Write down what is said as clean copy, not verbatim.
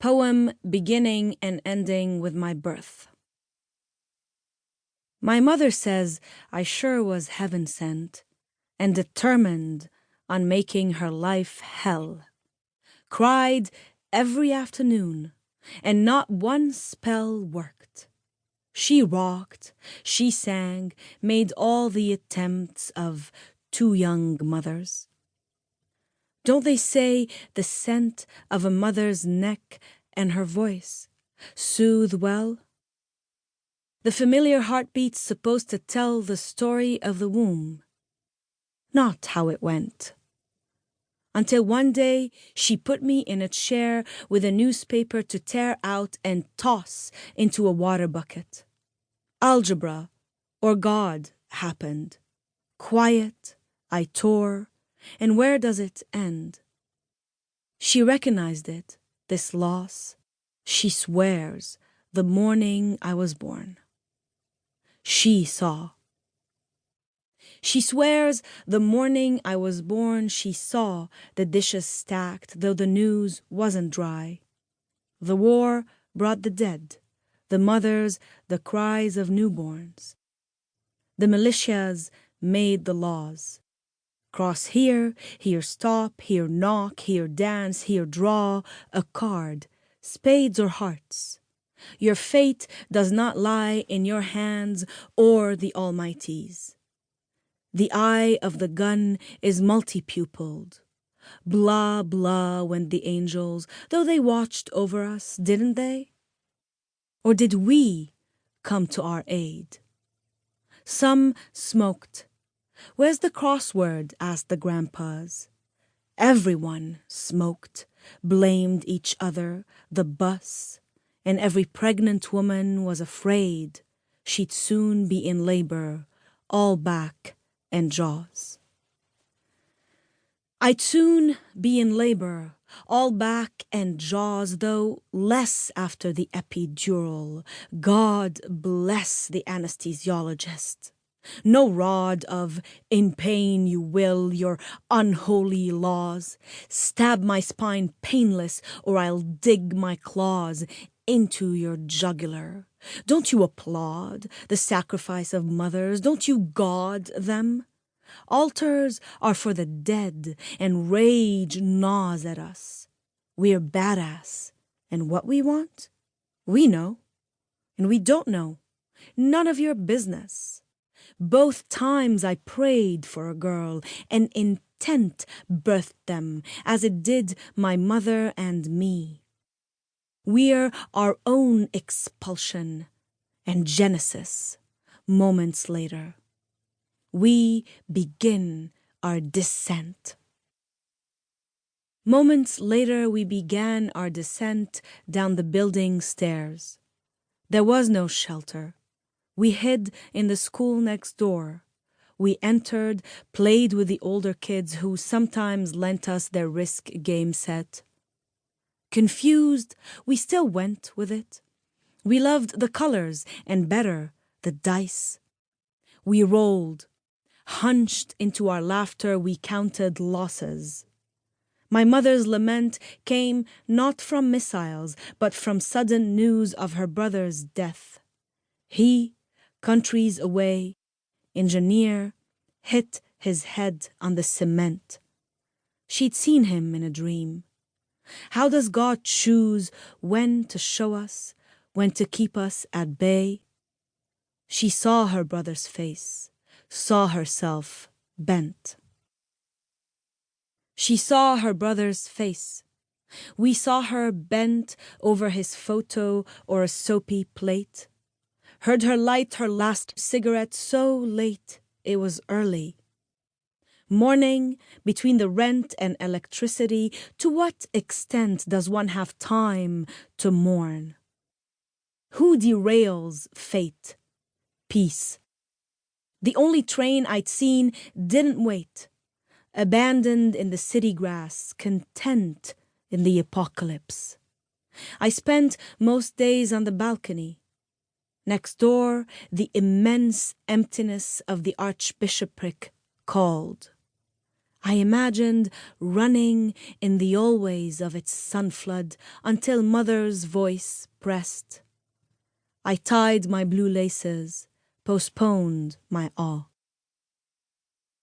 Poem beginning and ending with my birth. My mother says I sure was heaven sent and determined on making her life hell. Cried every afternoon, and not one spell worked. She rocked, she sang, made all the attempts of two young mothers. Don't they say the scent of a mother's neck and her voice soothe well? The familiar heartbeat's supposed to tell the story of the womb, not how it went. Until one day she put me in a chair with a newspaper to tear out and toss into a water bucket. Algebra, or God, happened. Quiet, I tore, and where does it end? She recognized it, this loss. She swears the morning I was born. She saw. She swears the morning I was born she saw the dishes stacked, though the news wasn't dry. The war brought the dead, the mothers, the cries of newborns. The militias made the laws. Cross here, here stop, here knock, here dance, here draw a card, spades or hearts. Your fate does not lie in your hands or the Almighty's. The eye of the gun is multi-pupiled. Blah, blah went the angels, though they watched over us, didn't they? Or did we come to our aid? Some smoked. Where's the crossword? Asked the grandpas. Everyone smoked, blamed each other, the bus, and every pregnant woman was afraid she'd soon be in labor, all back and jaws. I'd soon be in labor, all back and jaws, though less after the epidural. God bless the anesthesiologist. No rod of "in pain you will" your unholy laws. Stab my spine painless, or I'll dig my claws into your jugular. Don't you applaud the sacrifice of mothers? Don't you God them? Altars are for the dead, and rage gnaws at us. We're badass, and what we want? We know, and we don't know. None of your business. Both times I prayed for a girl, and intent birthed them, as it did my mother and me. We're our own expulsion and genesis. Moments later, we begin our descent. Moments later, we began our descent down the building stairs. There was no shelter. We hid in the school next door. We entered, played with the older kids who sometimes lent us their risk game set. Confused, we still went with it. We loved the colors and better, the dice. We rolled. Hunched into our laughter, we counted losses. My mother's lament came not from missiles, but from sudden news of her brother's death. He, countries away, engineer, hit his head on the cement. She'd seen him in a dream. How does God choose when to show us, when to keep us at bay? She saw her brother's face, saw herself bent. She saw her brother's face. We saw her bent over his photo or a soapy plate. Heard her light her last cigarette so late it was early. Morning, between the rent and electricity, to what extent does one have time to mourn? Who derails fate? Peace. The only train I'd seen didn't wait. Abandoned in the city grass, content in the apocalypse. I spent most days on the balcony. Next door, the immense emptiness of the archbishopric called. I imagined running in the always of its sun-flood until mother's voice pressed. I tied my blue laces, postponed my awe.